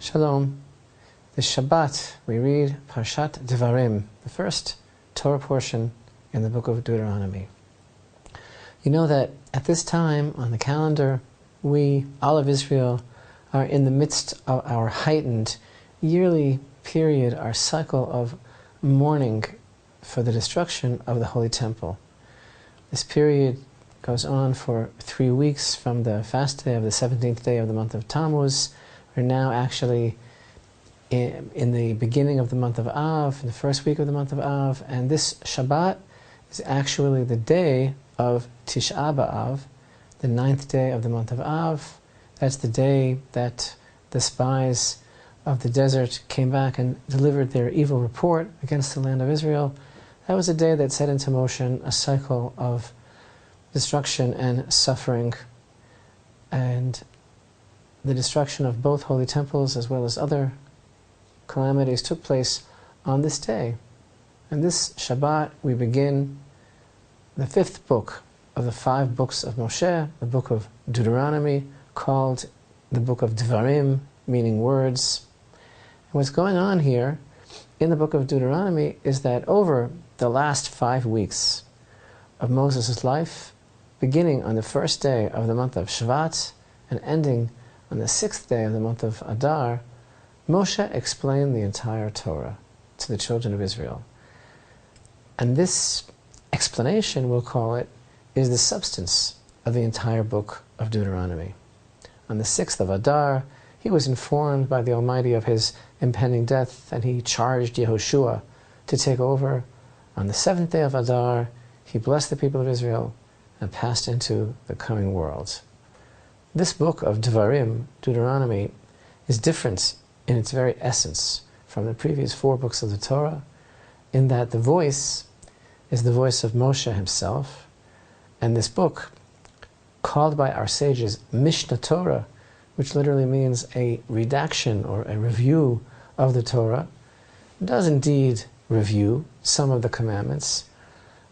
Shalom. This Shabbat we read Parshat Devarim, the first Torah portion in the book of Deuteronomy. You know that at this time on the calendar, we, all of Israel, are in the midst of our heightened yearly period, our cycle of mourning for the destruction of the Holy Temple. This period goes on for 3 weeks from the fast day of the 17th day of the month of Tammuz. We're now actually in the beginning of the month of Av, in the first week of the month of Av, and this Shabbat is actually the day of Tisha B'Av, the 9th day of the month of Av. That's the day that the spies of the desert came back and delivered their evil report against the land of Israel. That was a day that set into motion a cycle of destruction and suffering, and the destruction of both holy temples as well as other calamities took place on this day. And this Shabbat we begin the 5th book of the 5 books of Moshe, the book of Deuteronomy, called the book of Devarim, meaning words. And what's going on here in the book of Deuteronomy is that over the last 5 weeks of Moses' life, beginning on the first day of the month of Shvat and ending on the 6th day of the month of Adar, Moshe explained the entire Torah to the children of Israel. And this explanation, we'll call it, is the substance of the entire book of Deuteronomy. On the 6th of Adar, he was informed by the Almighty of his impending death, and he charged Yehoshua to take over. On the 7th day of Adar, he blessed the people of Israel and passed into the coming world. This book of Devarim, Deuteronomy, is different in its very essence from the previous 4 books of the Torah, in that the voice is the voice of Moshe himself, and this book, called by our sages Mishnah Torah, which literally means a redaction or a review of the Torah, does indeed review some of the commandments,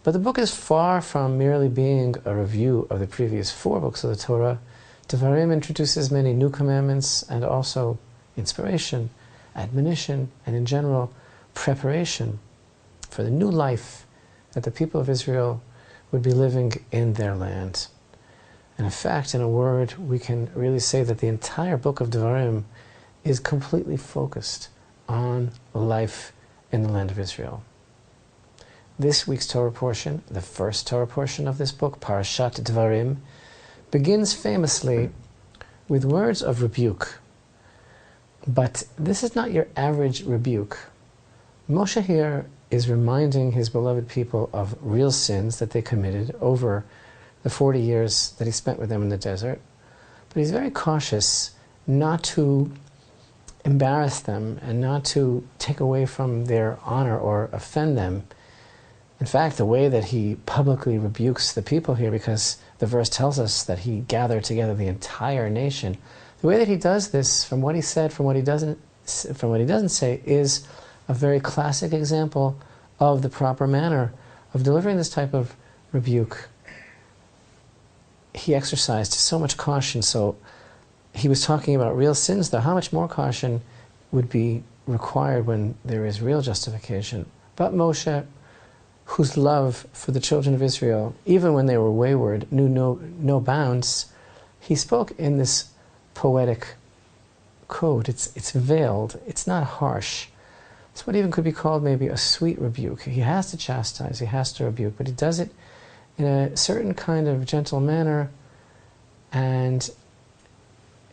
but the book is far from merely being a review of the previous 4 books of the Torah. Devarim introduces many new commandments and also inspiration, admonition, and in general, preparation for the new life that the people of Israel would be living in their land. And in fact, in a word, we can really say that the entire book of Devarim is completely focused on life in the land of Israel. This week's Torah portion, the first Torah portion of this book, Parashat Devarim, begins famously with words of rebuke. But this is not your average rebuke. Moshe here is reminding his beloved people of real sins that they committed over the 40 years that he spent with them in the desert. But he's very cautious not to embarrass them and not to take away from their honor or offend them. In fact, the way that he publicly rebukes the people here, because the verse tells us that he gathered together the entire nation, the way that he does this, from what he said, from what he doesn't say, is a very classic example of the proper manner of delivering this type of rebuke. He exercised so much caution, so he was talking about real sins, though how much more caution would be required when there is real justification. But Moshe, whose love for the children of Israel, even when they were wayward, knew no bounds, he spoke in this poetic code. It's veiled, it's not harsh. It's what even could be called maybe a sweet rebuke. He has to chastise, he has to rebuke, but he does it in a certain kind of gentle manner, and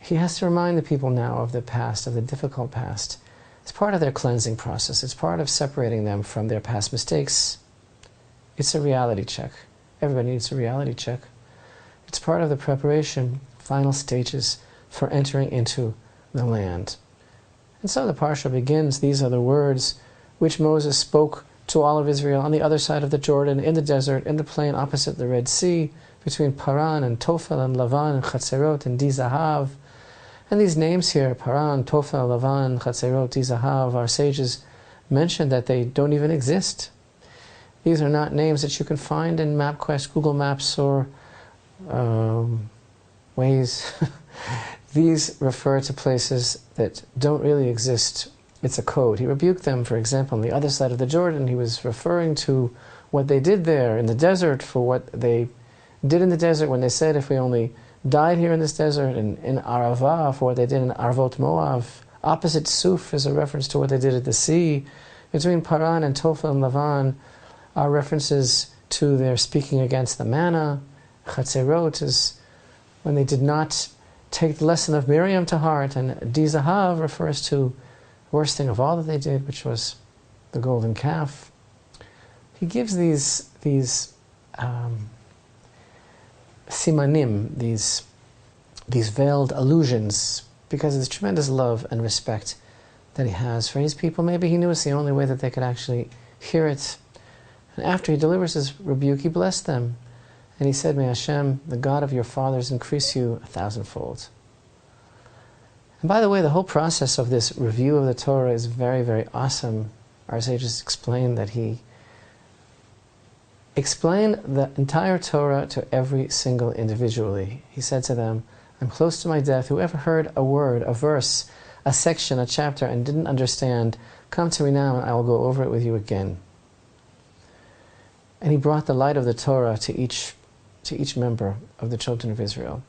he has to remind the people now of the past, of the difficult past. It's part of their cleansing process. It's part of separating them from their past mistakes. It's a reality check. Everybody needs a reality check. It's part of the preparation, final stages for entering into the land. And so the parsha begins. These are the words which Moses spoke to all of Israel on the other side of the Jordan, in the desert, in the plain opposite the Red Sea, between Paran and Tophel and Lavan and Chatzerot and Dizahav. And these names here, Paran, Tophel, Lavan, Chatzerot, Dizahav, our sages mention that they don't even exist. These are not names that you can find in MapQuest, Google Maps, or Waze. these refer to places that don't really exist. It's a code. He rebuked them, for example, on the other side of the Jordan. He was referring to what they did there in the desert, for what they did in the desert when they said, if we only died here in this desert, and in Arava, for what they did in Arvot Moav. Opposite Suf is a reference to what they did at the sea. Between Paran and Tophel and Lavan are references to their speaking against the manna. Chatzerot is when they did not take the lesson of Miriam to heart, and Dizahav refers to the worst thing of all that they did, which was the golden calf. He gives these simanim, these veiled allusions, because of his tremendous love and respect that he has for his people. Maybe he knew it's the only way that they could actually hear it. And after he delivers his rebuke, he blessed them. And he said, "May Hashem, the God of your fathers, increase you 1,000-fold." And by the way, the whole process of this review of the Torah is very, very awesome. Our sages explained that he explained the entire Torah to every single individually. He said to them, "I'm close to my death. Whoever heard a word, a verse, a section, a chapter, and didn't understand, come to me now and I will go over it with you again." And he brought the light of the Torah to each member of the children of Israel.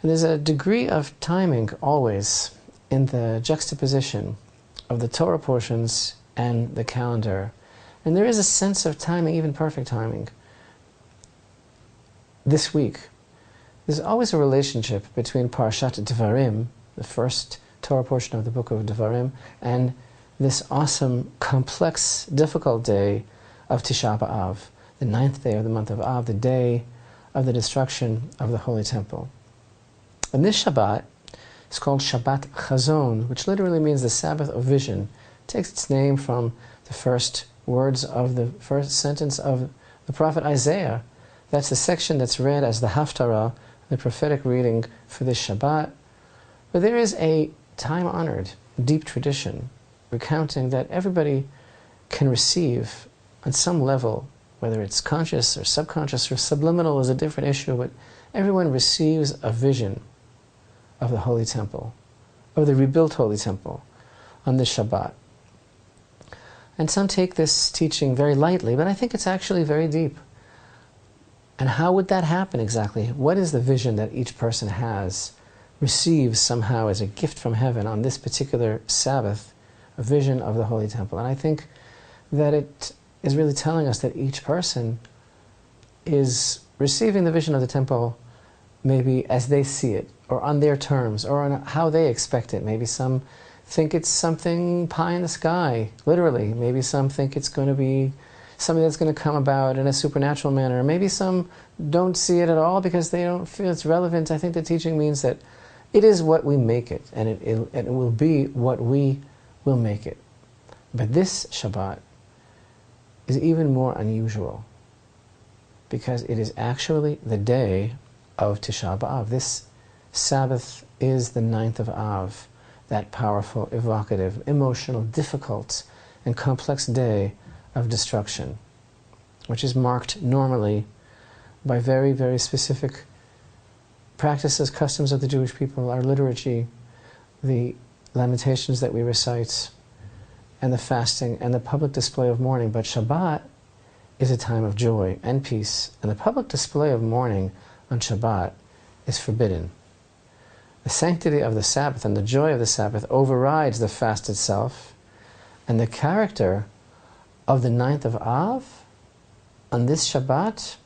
And there's a degree of timing always in the juxtaposition of the Torah portions and the calendar. And there is a sense of timing, even perfect timing. This week, there's always a relationship between Parashat Devarim, the first Torah portion of the book of Devarim, and this awesome, complex, difficult day of Tisha B'Av, the 9th day of the month of Av, the day of the destruction of the Holy Temple. And this Shabbat is called Shabbat Chazon, which literally means the Sabbath of vision. It takes its name from the first words of the first sentence of the prophet Isaiah. That's the section that's read as the Haftarah, the prophetic reading for this Shabbat. But there is a time-honored, deep tradition recounting that everybody can receive on some level, whether it's conscious or subconscious or subliminal is a different issue, but everyone receives a vision of the Holy Temple, of the rebuilt Holy Temple, on this Shabbat. And some take this teaching very lightly, but I think it's actually very deep. And how would that happen exactly? What is the vision that each person has, receives somehow as a gift from heaven on this particular Sabbath, a vision of the Holy Temple? And I think that it is really telling us that each person is receiving the vision of the temple maybe as they see it, or on their terms, or on how they expect it. Maybe some think it's something pie in the sky, literally. Maybe some think it's going to be something that's going to come about in a supernatural manner. Maybe some don't see it at all because they don't feel it's relevant. I think the teaching means that it is what we make it, and it will be what we will make it. But this Shabbat is even more unusual because it is actually the day of Tisha B'Av. This Sabbath is the 9th of Av, that powerful, evocative, emotional, difficult, and complex day of destruction, which is marked normally by very, very specific practices, customs of the Jewish people, our liturgy, the lamentations that we recite, and the fasting, and the public display of mourning. But Shabbat is a time of joy and peace, and the public display of mourning on Shabbat is forbidden. The sanctity of the Sabbath and the joy of the Sabbath overrides the fast itself, and the character of the 9th of Av on this Shabbat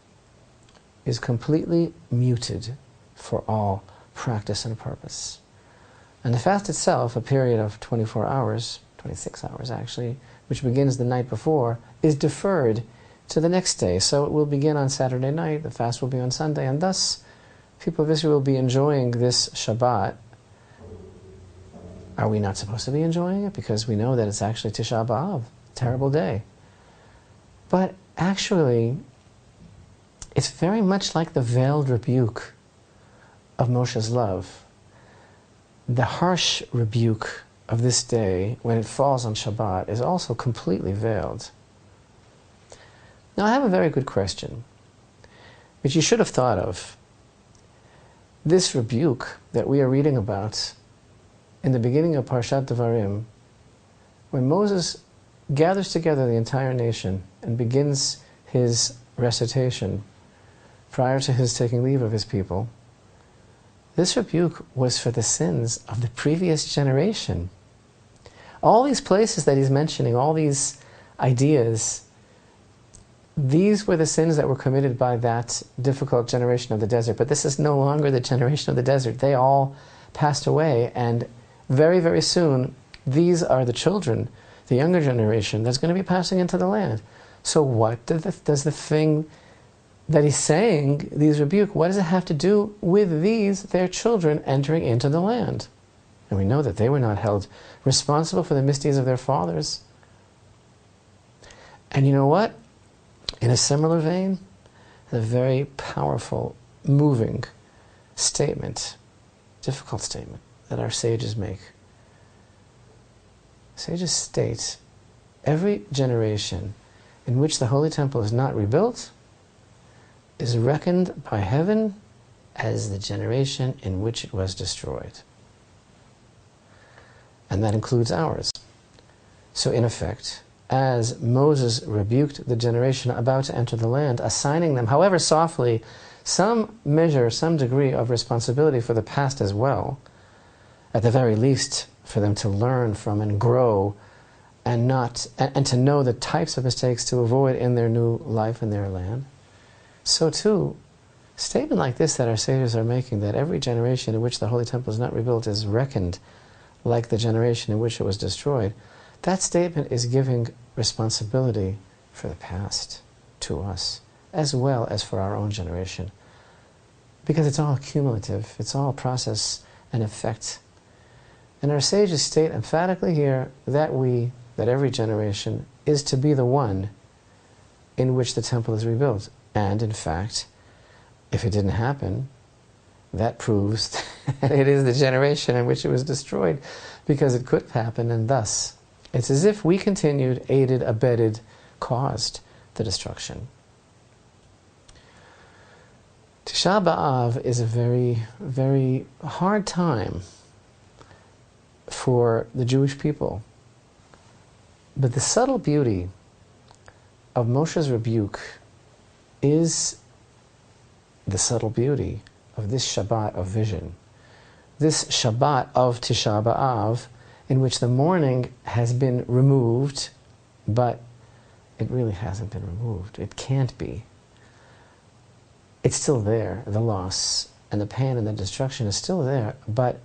is completely muted for all practice and purpose. And the fast itself, a period of 24 hours, 26 hours actually, which begins the night before, is deferred to the next day. So it will begin on Saturday night, the fast will be on Sunday, and thus people of Israel will be enjoying this Shabbat. Are we not supposed to be enjoying it? Because we know that it's actually Tisha B'Av, terrible day. But actually, it's very much like the veiled rebuke of Moshe's love. The harsh rebuke of this day, when it falls on Shabbat, is also completely veiled. Now, I have a very good question, which you should have thought of. this rebuke that we are reading about in the beginning of Parshat Devarim, when Moses gathers together the entire nation and begins his recitation prior to his taking leave of his people, this rebuke was for the sins of the previous generation. All these places that he's mentioning, all these ideas, these were the sins that were committed by that difficult generation of the desert. But this is no longer the generation of the desert. They all passed away, and very, very soon, these are the children, the younger generation, that's going to be passing into the land. So what does the thing that he's saying, these rebuke, what does it have to do with these, their children, entering into the land? And we know that they were not held responsible for the misdeeds of their fathers. And you know what? In a similar vein, a very powerful, moving statement, difficult statement, that our sages make. Sages state, every generation in which the Holy Temple is not rebuilt is reckoned by heaven as the generation in which it was destroyed. And that includes ours. So in effect, as Moses rebuked the generation about to enter the land, assigning them, however softly, some measure, some degree of responsibility for the past as well, at the very least for them to learn from and grow and to know the types of mistakes to avoid in their new life in their land. So too, a statement like this that our sages are making, that every generation in which the Holy Temple is not rebuilt is reckoned like the generation in which it was destroyed, that statement is giving responsibility for the past to us, as well as for our own generation. Because it's all cumulative, it's all process and effect. And our sages state emphatically here that every generation is to be the one in which the temple is rebuilt. And in fact, if it didn't happen, that proves that it is the generation in which it was destroyed, because it could happen, and thus it's as if we continued, aided, abetted, caused the destruction. Tisha B'Av is a very, very hard time for the Jewish people. But the subtle beauty of Moshe's rebuke is the subtle beauty of this Shabbat of vision. This Shabbat of Tisha B'Av, in which the mourning has been removed, but it really hasn't been removed. It can't be. It's still there, the loss and the pain and the destruction is still there, but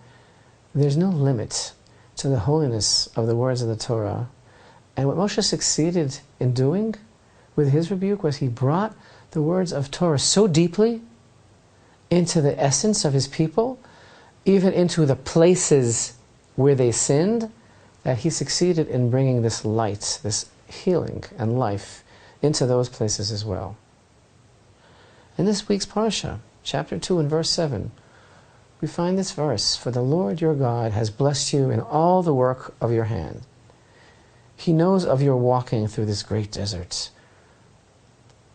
there's no limit to the holiness of the words of the Torah. And what Moshe succeeded in doing with his rebuke was he brought the words of Torah so deeply into the essence of his people, even into the places where they sinned, that he succeeded in bringing this light, this healing and life into those places as well. In this week's Parsha, chapter 2 and verse 7, we find this verse, "For the Lord your God has blessed you in all the work of your hand. He knows of your walking through this great desert.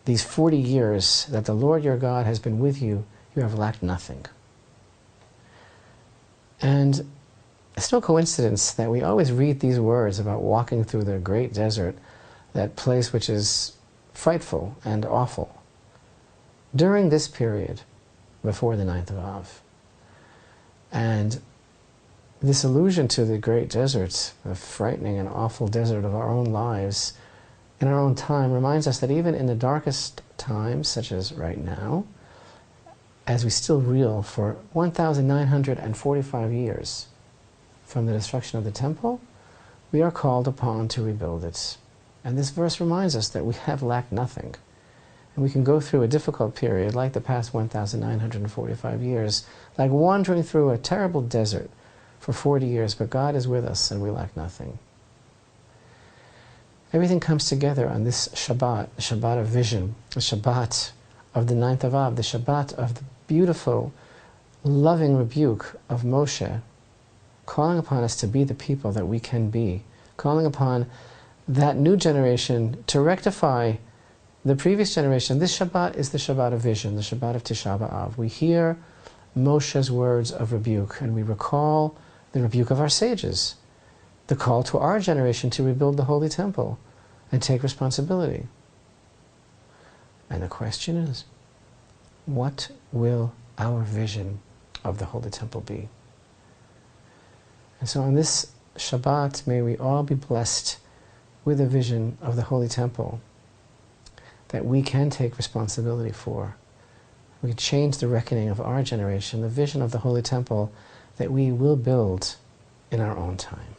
These 40 years that the Lord your God has been with you, you have lacked nothing." And it's no coincidence that we always read these words about walking through the great desert, that place which is frightful and awful, during this period before the 9th of Av. And this allusion to the great desert, the frightening and awful desert of our own lives, in our own time, reminds us that even in the darkest times, such as right now, as we still reel for 1,945 years from the destruction of the temple, we are called upon to rebuild it. And this verse reminds us that we have lacked nothing. And we can go through a difficult period, like the past 1,945 years, like wandering through a terrible desert for 40 years, but God is with us and we lack nothing. Everything comes together on this Shabbat, the Shabbat of vision, the Shabbat of the 9th of Av, the Shabbat of the beautiful, loving rebuke of Moshe, calling upon us to be the people that we can be, calling upon that new generation to rectify the previous generation. This Shabbat is the Shabbat of vision, the Shabbat of Tisha B'Av. We hear Moshe's words of rebuke, and we recall the rebuke of our sages, the call to our generation to rebuild the Holy Temple and take responsibility. And the question is, what will our vision of the Holy Temple be? And so on this Shabbat, may we all be blessed with a vision of the Holy Temple that we can take responsibility for. We can change the reckoning of our generation, the vision of the Holy Temple that we will build in our own time.